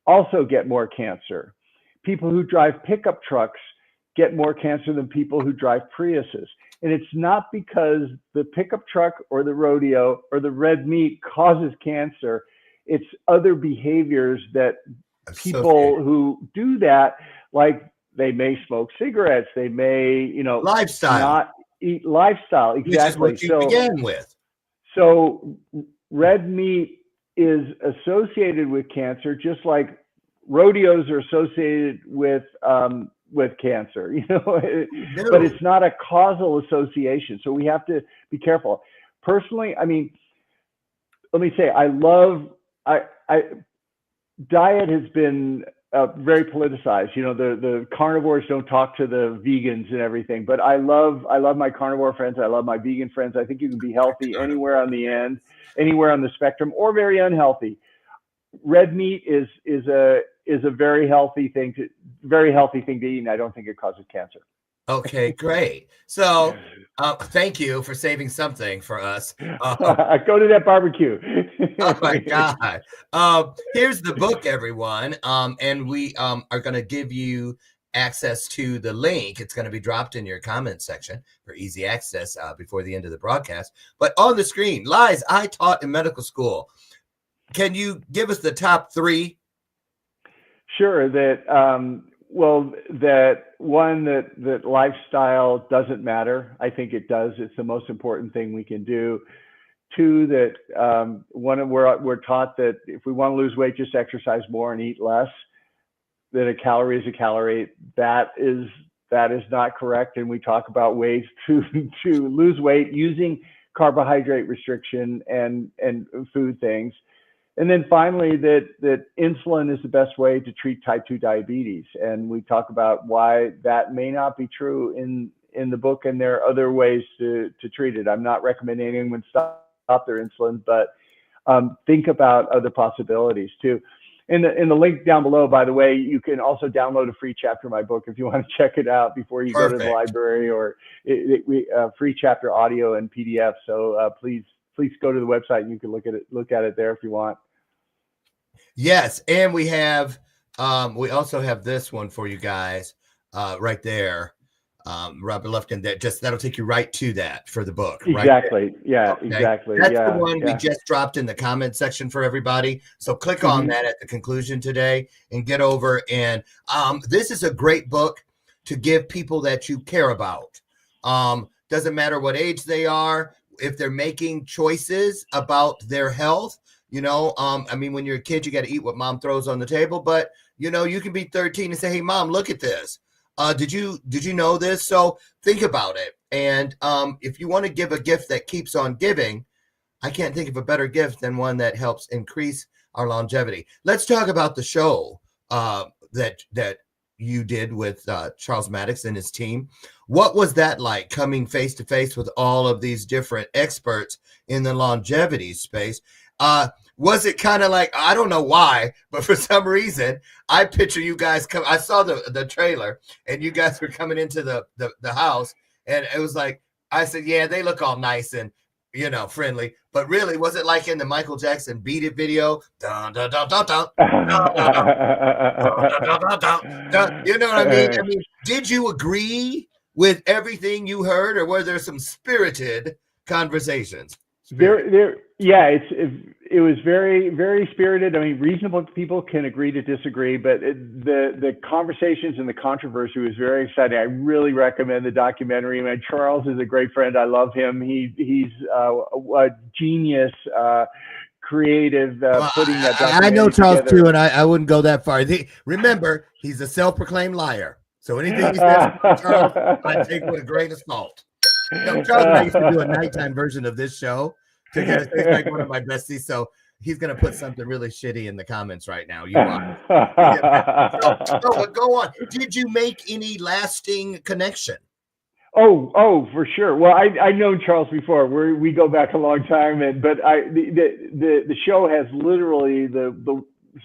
also get more cancer. People who drive pickup trucks get more cancer than people who drive Priuses. And it's not because the pickup truck or the rodeo or the red meat causes cancer. It's other behaviors that people who do that, like they may smoke cigarettes, they may, Lifestyle, not eat lifestyle. which is Exactly. what you began with. So red meat is associated with cancer, just like rodeos are associated with cancer, but it's not a causal association. So we have to be careful. Personally, I mean, let me say, diet has been very politicized. The carnivores don't talk to the vegans and everything, but I love my carnivore friends. I love my vegan friends. I think you can be healthy anywhere on the spectrum, or very unhealthy. Red meat is a very healthy thing to eat, and I don't think it causes cancer. Okay, great. So thank you for saving something for us. Go to that barbecue. Oh my God. Here's the book, everyone. And we are going to give you access to the link. It's going to be dropped in your comment section for easy access before the end of the broadcast. But on the screen, Lies I Taught in Medical School. Can you give us the top 3? Sure. That lifestyle doesn't matter. I think it does. It's the most important thing we can do. 2, that we're taught that if we want to lose weight, just exercise more and eat less. That a calorie is a calorie. That is not correct. And we talk about ways to lose weight using carbohydrate restriction and food things. And then finally, that insulin is the best way to treat type 2 diabetes. And we talk about why that may not be true in the book, and there are other ways to treat it. I'm not recommending anyone stop their insulin, but think about other possibilities too. In the link down below, by the way, you can also download a free chapter of my book if you want to check it out before you go to the library, or free chapter audio and PDF. So please go to the website and you can look at it there if you want. Yes, and we also have this one for you guys right there. Robert Lufkin, that'll take you right to that for the book. Exactly. Right, yeah, okay. Exactly. That's the one we just dropped in the comment section for everybody. So click on that at the conclusion today and get over. And this is a great book to give people that you care about. Doesn't matter what age they are, if they're making choices about their health. I mean, when you're a kid, you got to eat what mom throws on the table. But you can be 13 and say, "Hey, mom, look at this. Did you know this?" So think about it. And if you want to give a gift that keeps on giving, I can't think of a better gift than one that helps increase our longevity. Let's talk about the show that you did with Charles Maddox and his team. What was that like, coming face to face with all of these different experts in the longevity space? Was it kind of like, I don't know why, but for some reason, I picture you guys come. I saw the trailer, and you guys were coming into the house, and it was like, I said, yeah, they look all nice and friendly, but really, was it like in the Michael Jackson Beat It video? Dun, dun, dun, dun, dun, dun, dun, dun, dun, dun, you know what I mean? I mean, did you agree with everything you heard, or were there some spirited conversations? It was very, very spirited. I mean, reasonable people can agree to disagree, but the conversations and the controversy was very exciting. I really recommend the documentary. I mean, Charles is a great friend. I love him. He's a genius, creative, putting that documentary I know Charles together. too, and I wouldn't go that far. Remember, he's a self-proclaimed liar. So anything he says, Charles, I take with a grain of salt. No, Charles and I used to do a nighttime version of this show together. He's like one of my besties. So he's going to put something really shitty in the comments right now. You are. So go on. Did you make any lasting connection? Oh, for sure. Well, I known Charles before. We go back a long time, but the show has literally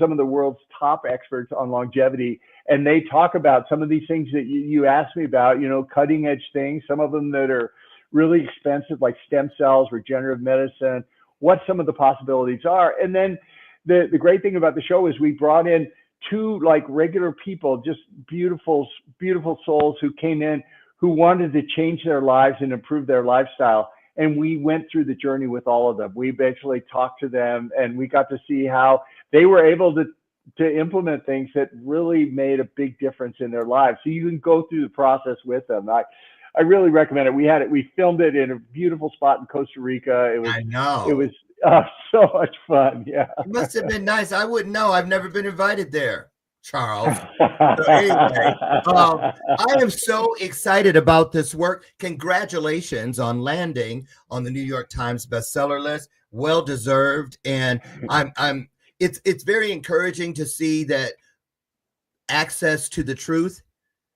some of the world's top experts on longevity, and they talk about some of these things that you asked me about. Cutting edge things. Some of them that are really expensive, like stem cells, regenerative medicine. What some of the possibilities are, and then the great thing about the show is we brought in two like regular people, just beautiful souls who came in, who wanted to change their lives and improve their lifestyle. And we went through the journey with all of them. We basically talked to them, and we got to see how they were able to implement things that really made a big difference in their lives. So you can go through the process with them. I really recommend it. We filmed it in a beautiful spot in Costa Rica. It was so much fun. Yeah. It must have been nice. I wouldn't know. I've never been invited there, Charles. So anyway, I am so excited about this work. Congratulations on landing on the New York Times bestseller list. Well deserved. And it's very encouraging to see that access to the truth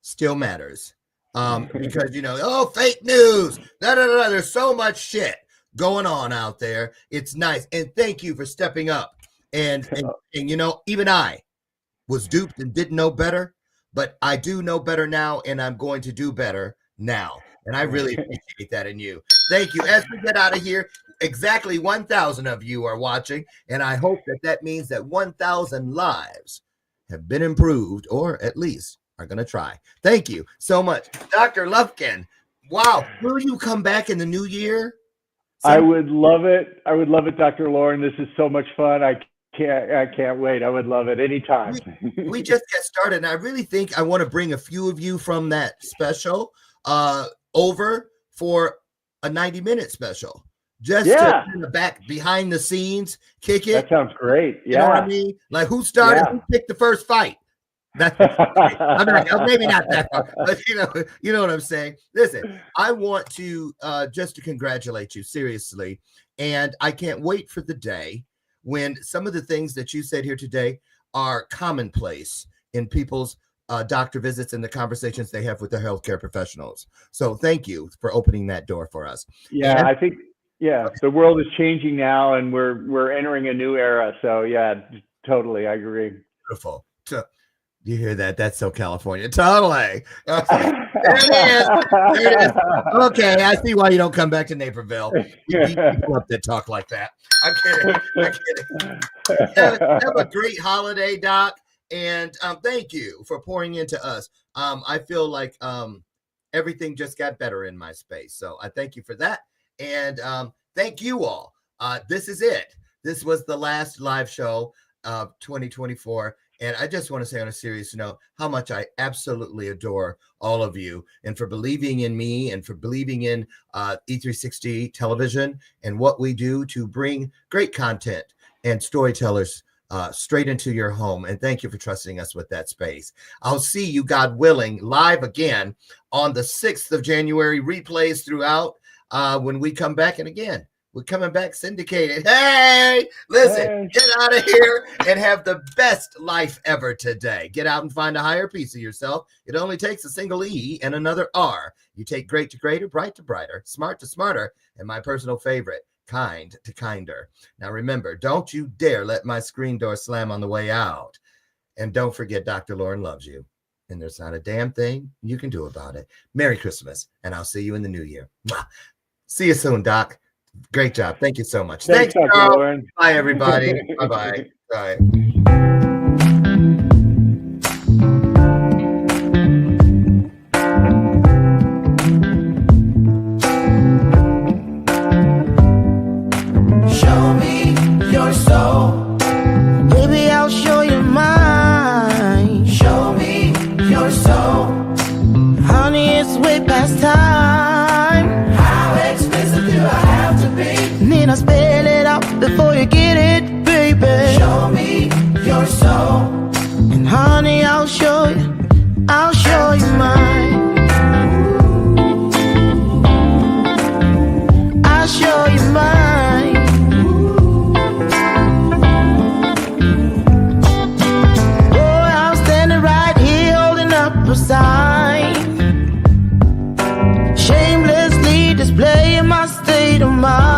still matters. Because fake news. There's so much shit going on out there. It's nice. And thank you for stepping up. And even I was duped and didn't know better, but I do know better now, and I'm going to do better now. And I really appreciate that in you. Thank you. As we get out of here, exactly 1,000 of you are watching, and I hope that means that 1,000 lives have been improved, or at least are going to try. Thank you so much. Dr. Lufkin, wow. Will you come back in the new year? I would love it. Dr. Lauren. This is so much fun. I can't wait. I would love it anytime. We just get started, and I really think I want to bring a few of you from that special over for a 90-minute special. Just to in the back, behind the scenes, kick it. That sounds great. Yeah. You know what I mean? Like who started, who picked the first fight? That's I'm like, maybe not that far, but you know what I'm saying. Listen, I want to just to congratulate you seriously, and I can't wait for the day when some of the things that you said here today are commonplace in people's doctor visits and the conversations they have with their healthcare professionals. So thank you for opening that door for us. Yeah, I think the world is changing now, and we're entering a new era. So yeah, totally, I agree. Beautiful. You hear that? That's so California. Totally. There it is. Okay, I see why you don't come back to Naperville. You beat people up that talk like that. I'm kidding. Have a great holiday, Doc. And thank you for pouring into us. I feel like everything just got better in my space. So I thank you for that. And thank you all. This is it. This was the last live show of 2024. And I just want to say on a serious note, how much I absolutely adore all of you, and for believing in me, and for believing in E360 television and what we do to bring great content and storytellers straight into your home. And thank you for trusting us with that space. I'll see you, God willing, live again on the 6th of January, replays throughout when we come back. And again, we're coming back syndicated. Hey, listen, get out of here and have the best life ever today. Get out and find a higher piece of yourself. It only takes a single E and another R. You take great to greater, bright to brighter, smart to smarter, and my personal favorite, kind to kinder. Now remember, don't you dare let my screen door slam on the way out. And don't forget, Dr. Lauren loves you. And there's not a damn thing you can do about it. Merry Christmas, and I'll see you in the new year. Mwah. See you soon, Doc. Great job. Thank you so much. Thanks, Dr. Lauren. Bye, everybody. Bye-bye. Bye. Show me your soul. Baby, I'll show you mine. Show me your soul. Honey, it's way past time. How expensive do I have to be? Need I spell it out before you get it, baby? Show me your soul. And honey, I'll show you mind.